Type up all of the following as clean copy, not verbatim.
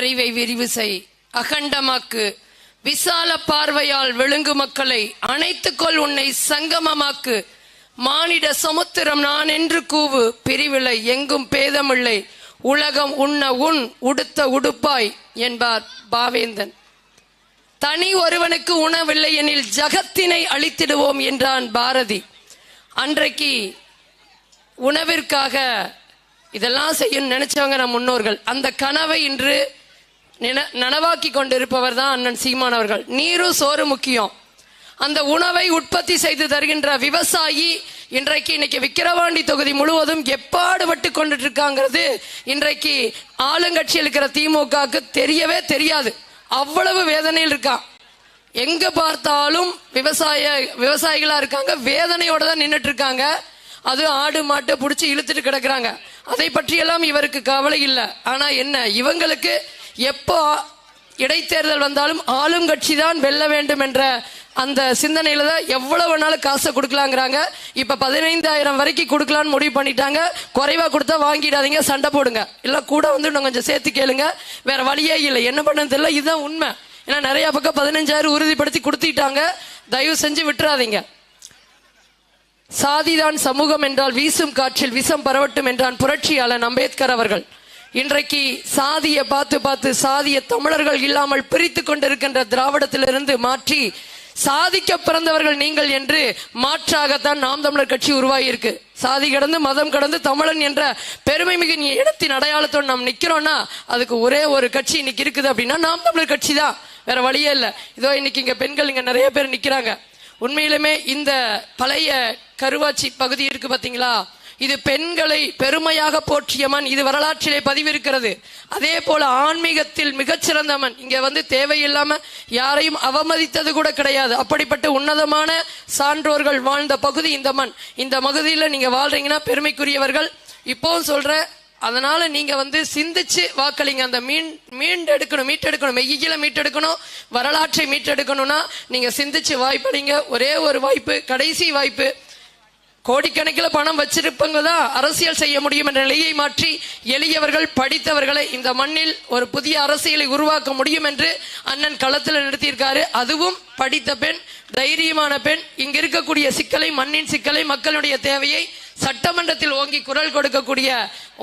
அறிவை விரிவு செய், அகண்டமாக்கு, விசால பார்வையால் விழுங்கு மக்களை அணைத்துக்கொள், உன்னை சங்கமமாக்கு, மானிட சமுத்திரம் நான் என்று கூவு, பிரிவிலை எங்கும் பேதமில்லை, உலகம் உண்ண உன் உடுத்த உடுப்பாய் என்பார் பாவேந்தன். தனி ஒருவனுக்கு உணவில்லை எனில் ஜகத்தினை அழித்திடுவோம் என்றான் பாரதி. அன்றைக்கு உணவிற்காக இதெல்லாம் செய்யும் நினைச்சவங்க நம் முன்னோர்கள். அந்த கனவை இன்று நனவாக்கி கொண்டிருப்பவர் தான் அண்ணன் சீமான் அவர்கள். நீரும் சோறு முக்கியம். அந்த உணவை உற்பத்தி செய்து தருகின்ற விவசாயி இன்னைக்கு விக்கிரவாண்டி தொகுதி முழுவதும் எப்பாடுபட்டு கொண்டுட்டு இருக்காங்கிறது இன்றைக்கு ஆளுங்கட்சியில் இருக்கிற திமுகவுக்கு தெரியவே தெரியாது. அவ்வளவு வேதனையில் இருக்கான். எங்க பார்த்தாலும் விவசாயிகளா இருக்காங்க, வேதனையோட தான் நின்றுட்டு இருக்காங்க. அது ஆடு மாட்டை பிடிச்சி இழுத்துட்டு கிடக்குறாங்க. அதை பற்றியெல்லாம் இவருக்கு கவலை இல்லை. ஆனா என்ன, இவங்களுக்கு எப்போ இடைத்தேர்தல் வந்தாலும் ஆளும் கட்சி தான் வெல்ல வேண்டும் என்ற அந்த சிந்தனையில தான் எவ்வளவு நாள் காசை கொடுக்கலாங்கிறாங்க. இப்ப 15,000 வரைக்கும் கொடுக்கலான்னு முடிவு பண்ணிட்டாங்க. குறைவா கொடுத்தா வாங்கிடாதீங்க, சண்டை போடுங்க, இல்ல கூட வந்து இன்னும் கொஞ்சம் சேர்த்து கேளுங்க, வேற வழியே இல்லை, என்ன பண்ணு தெரியல. இதுதான் உண்மை. ஏன்னா நிறைய பக்கம் 15,000 உறுதிப்படுத்தி கொடுத்துட்டாங்க. தயவு செஞ்சு விட்டுறாதீங்க. சாதிதான் சமூகம் என்றால் வீசும் காற்றில் விஷம் பரவட்டும் என்றான் புரட்சியாளன் அம்பேத்கர் அவர்கள். இன்றைக்கு சாதியை பார்த்து பார்த்து சாதிய தமிழர்கள் இல்லாமல் பிரித்து கொண்டிருக்கின்ற திராவிடத்திலிருந்து மாற்றி சாதிக்க பிறந்தவர்கள் நீங்கள் என்று மாற்றாகத்தான் நாம் தமிழர் கட்சி உருவாகி இருக்கு. சாதி கடந்து மதம் கடந்து தமிழன் என்ற பெருமை மிகு இடத்தின் அடையாளத்தோடு நாம் நிக்கிறோம்னா அதுக்கு ஒரே ஒரு கட்சி இன்னைக்கு இருக்குது அப்படின்னா நாம் தமிழர் கட்சி தான், வேற வழியே இல்லை. இதோ இன்னைக்கு இங்க பெண்கள் இங்க நிறைய பேர் நிக்கிறாங்க. உண்மையிலுமே இந்த பழைய கருவாச்சி பகுதி இருக்கு பாத்தீங்களா, இது பெண்களை பெருமையாக போற்றிய மண். இது வரலாற்றிலே பதிவிருக்கிறது. அதே போல ஆன்மீகத்தில் மிகச்சிறந்த மண். இங்க வந்து தேவையில்லாம யாரையும் அவமதித்தது கூட கிடையாது. அப்படிப்பட்ட உன்னதமான சான்றோர்கள் வாழ்ந்த பகுதி இந்த மண். இந்த பகுதியில நீங்க வாழ்றீங்கன்னா பெருமைக்குரியவர்கள். இப்போவும் சொல்ற, அதனால நீங்க வந்து சிந்திச்சு வாக்களிங்க. அந்த மீட்டெடுக்கணும், மெய்யில மீட்டெடுக்கணும், வரலாற்றை மீட்டெடுக்கணும்னா நீங்க சிந்திச்சு வாய்ப்படிங்க. ஒரே ஒரு வாய்ப்பு, கடைசி வாய்ப்பு. கோடிக்கணக்கில் பணம் வச்சிருப்பவங்க தான் அரசியல் செய்ய முடியும் என்ற நிலையை மாற்றி எளியவர்கள் படித்தவர்களை இந்த மண்ணில் ஒரு புதிய அரசியலை உருவாக்க முடியும் என்று அண்ணன் களத்தில் நிறுத்தியிருக்காரு. அதுவும் படித்த பெண், தைரியமான பெண். இங்க இருக்கக்கூடிய சிக்கலை, மண்ணின் சிக்கலை, மக்களுடைய தேவையை சட்டமன்றத்தில் ஓங்கி குரல் கொடுக்கக்கூடிய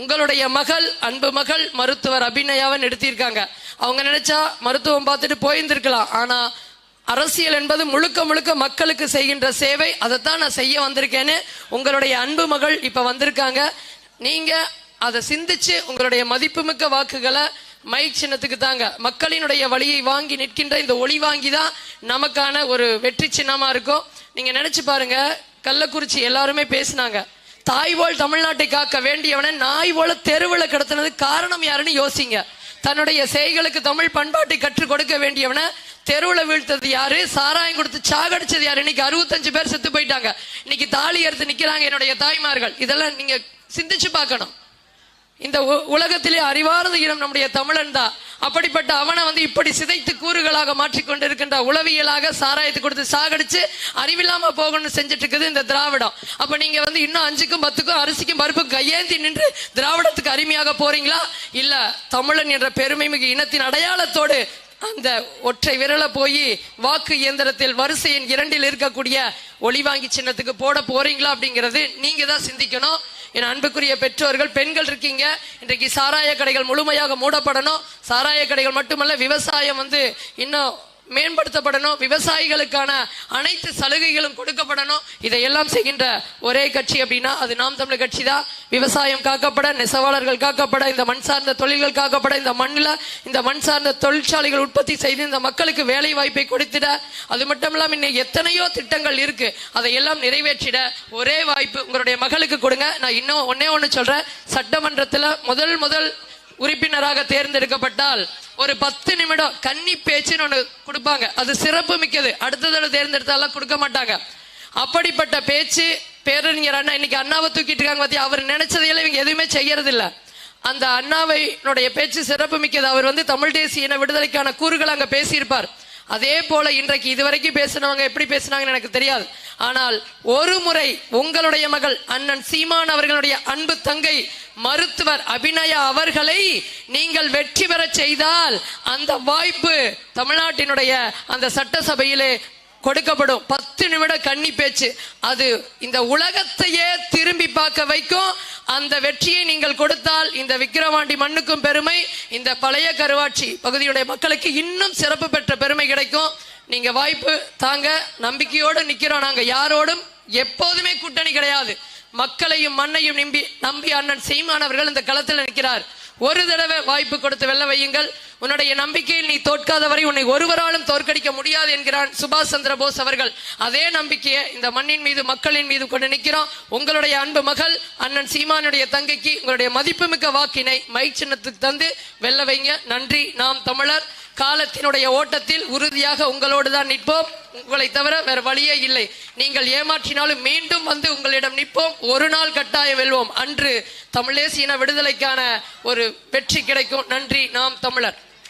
உங்களுடைய மகள், அன்பு மகள் மருத்துவர் அபிநயாவை நிறுத்தியிருக்காங்க. அவங்க நினைச்சா மருத்துவம் பார்த்துட்டு போயிருந்திருக்கலாம். ஆனா அரசியல் என்பது முழுக்க முழுக்க மக்களுக்கு செய்கின்ற சேவை. அதைத்தான் நான் செய்ய வந்திருக்கேன்னு உங்களுடைய அன்பு மகள் இப்ப வந்திருக்காங்க. நீங்க அதை சிந்திச்சு உங்களுடைய மதிப்புமிக்க வாக்குகளை மைக் சின்னத்துக்கு தாங்க. மக்களினுடைய வழியை வாங்கி நிற்கின்ற இந்த ஒளி வாங்கி தான் நமக்கான ஒரு வெற்றி சின்னமா இருக்கும். நீங்க நினைச்சு பாருங்க, கள்ளக்குறிச்சி எல்லாருமே பேசினாங்க. தாய் போல் தமிழ்நாட்டை காக்க வேண்டியவனை நாய் போல தெருவில் கிடத்தினது காரணம் யாருன்னு யோசிங்க. தன்னுடைய செய்களுக்கு தமிழ் பண்பாட்டை கற்றுக் கொடுக்க வேண்டியவனை தெருவில் வீழ்த்தது யாரு? சாராயம் கொடுத்து சாகடிச்சது யாரு? இன்னைக்கு 65 பேர் செத்து போயிட்டாங்க. இன்னைக்கு தாலி எடுத்து நிக்கிறாங்க என்னுடைய தாய்மார்கள். இதெல்லாம் நீங்க சிந்திச்சு பார்க்கணும். இந்த உலகத்திலே அறிவார்ந்த இனம் நம்முடைய தமிழன் தான். அப்படிப்பட்ட அவனை வந்து இப்படி சிதைத்து கூறுகளாக மாற்றிக்கொண்டிருக்கின்ற உளவியலாக சாராயத்தை கொடுத்து சாகடிச்சு அறிவில்லாம போகணும்னு செஞ்சுட்டு இருக்குது இந்த திராவிடம். அப்ப நீங்க வந்து இன்னும் 5க்கும் 10க்கும் அரிசிக்கும் பருப்புக்கும் கையேந்தி நின்று திராவிடத்துக்கு அருமையாக போறீங்களா? இல்ல தமிழன் என்ற பெருமை மிகு இனத்தின் அடையாளத்தோடு அந்த ஒற்றை விரல போய் வாக்கு இயந்திரத்தில் வரிசை எண் 2 இருக்கக்கூடிய ஒளிவாங்கி சின்னத்துக்கு போட போறீங்களா அப்படிங்கிறது நீங்க தான் சிந்திக்கணும். என் அன்புக்குரிய பெற்றோர்கள், பெண்கள் இருக்கீங்க. இன்றைக்கு சாராய கடைகள் முழுமையாக மூடப்படணும். சாராய கடைகள் மட்டுமல்ல, விவசாயம் வந்து இன்னும் மேம்படுத்தப்படணும். விவசாயிகளுக்கான அனைத்து சலுகைகளும் கொடுக்கப்படணும். இதையெல்லாம் செய்கின்ற ஒரே கட்சி அப்படின்னா அது நாம் தமிழர் கட்சி தான். விவசாயம் காக்கப்பட, நெசவாளர்கள் காக்கப்பட, இந்த மண் சார்ந்த தொழில்கள் காக்கப்பட, இந்த மண்ணில் இந்த மண் சார்ந்த தொழிற்சாலைகள் உற்பத்தி செய்து இந்த மக்களுக்கு வேலை வாய்ப்பை கொடுத்திட, அது மட்டும் இல்லாமல் இன்னும் எத்தனையோ திட்டங்கள் இருக்கு. அதையெல்லாம் நிறைவேற்றிட ஒரே வாய்ப்பு உங்களுடைய மகளுக்கு கொடுங்க. நான் இன்னும் ஒண்ணு சொல்றேன். சட்டமன்றத்தில் முதல் உறுப்பினராக தேர்ந்தெடுக்கப்பட்டால் ஒரு 10 நிமிடம் கன்னி பேச்சுன்னு ஒண்ணு கொடுப்பாங்க. அது சிறப்பு மிக்கது. அடுத்ததோட தேர்ந்தெடுத்தாலும் கொடுக்க மாட்டாங்க. அப்படிப்பட்ட பேச்சு பேரறிஞர் அண்ணா இன்னைக்கு அண்ணாவை தூக்கிட்டு இருக்காங்க பத்தி. அவர் நினைச்சதையெல்லாம் இவங்க எதுவுமே செய்யறது இல்ல. அந்த அண்ணாவைனுடைய பேச்சு சிறப்பு மிக்கது. அவர் வந்து தமிழ் தேசிய இன விடுதலைக்கான கூறுகள் அங்க பேசியிருப்பார். அதே போல இன்றைக்கு இதுவரைக்கும் பேசினவங்க எப்படி பேசினாங்கன்னு எனக்கு தெரியாது. ஆனால் ஒரு முறை உங்களுடைய மகள் அண்ணன் சீமான் அவர்களுடைய அன்பு தங்கை மருத்துவர் அபிநயா அவர்களை நீங்கள் வெற்றி பெற செய்தால் அந்த வாய்ப்பு தமிழ்நாட்டினுடைய அந்த சட்டசபையிலே கொடுக்கப்படும். 10 நிமிட கன்னி பேச்சு, அது இந்த உலகத்தையே திரும்பி பார்க்க வைக்கும். அந்த வெற்றியை நீங்கள் கொடுத்தால் இந்த விக்கிரவாண்டி மண்ணுக்கும் பெருமை, இந்த பழைய கருவாட்சி பகுதியுடைய மக்களுக்கு இன்னும் சிறப்பு பெற்ற பெருமை கிடைக்கும். நீங்க வாய்ப்பு தாங்க, நம்பிக்கையோடு நிக்கிறோம். நாங்க யாரோடும் எப்போதுமே கூட்டணி கிடையாது. மக்களையும் மண்ணையும் நம்பி அண்ணன் சீமான் அவர்கள் இந்த களத்தில் நிற்கிறார். ஒரு தடவை வாய்ப்பு கொடுத்து வெல்ல வையுங்கள். உன்னுடைய நம்பிக்கையில் நீ தோற்காதவரை உன்னை ஒருவராலும் தோற்கடிக்க முடியாது என்கிறான் சுபாஷ் சந்திர போஸ் அவர்கள். அதே நம்பிக்கையை இந்த மண்ணின் மீது மக்களின் மீது கொண்டு நிற்கிறோம். உங்களுடைய அன்பு மகள் அண்ணன் சீமானுடைய தங்கைக்கு உங்களுடைய மதிப்புமிக்க வாக்கினை மை சின்னத்துக்கு தந்து வெல்ல வைங்க. நன்றி. நாம் தமிழர் காலத்தினுடைய ஓட்டத்தில் உறுதியாக உங்களோடு தான் நிற்போம். உங்களை தவிர வேற வழியே இல்லை. நீங்கள் ஏமாற்றினாலும் மீண்டும் வந்து உங்களிடம் நிற்போம். ஒரு நாள் கட்டாயம் வெல்வோம். அன்று தமிழ் தேசிய விடுதலைக்கான ஒரு வெற்றி கிடைக்கும். நன்றி. நாம் தமிழர்.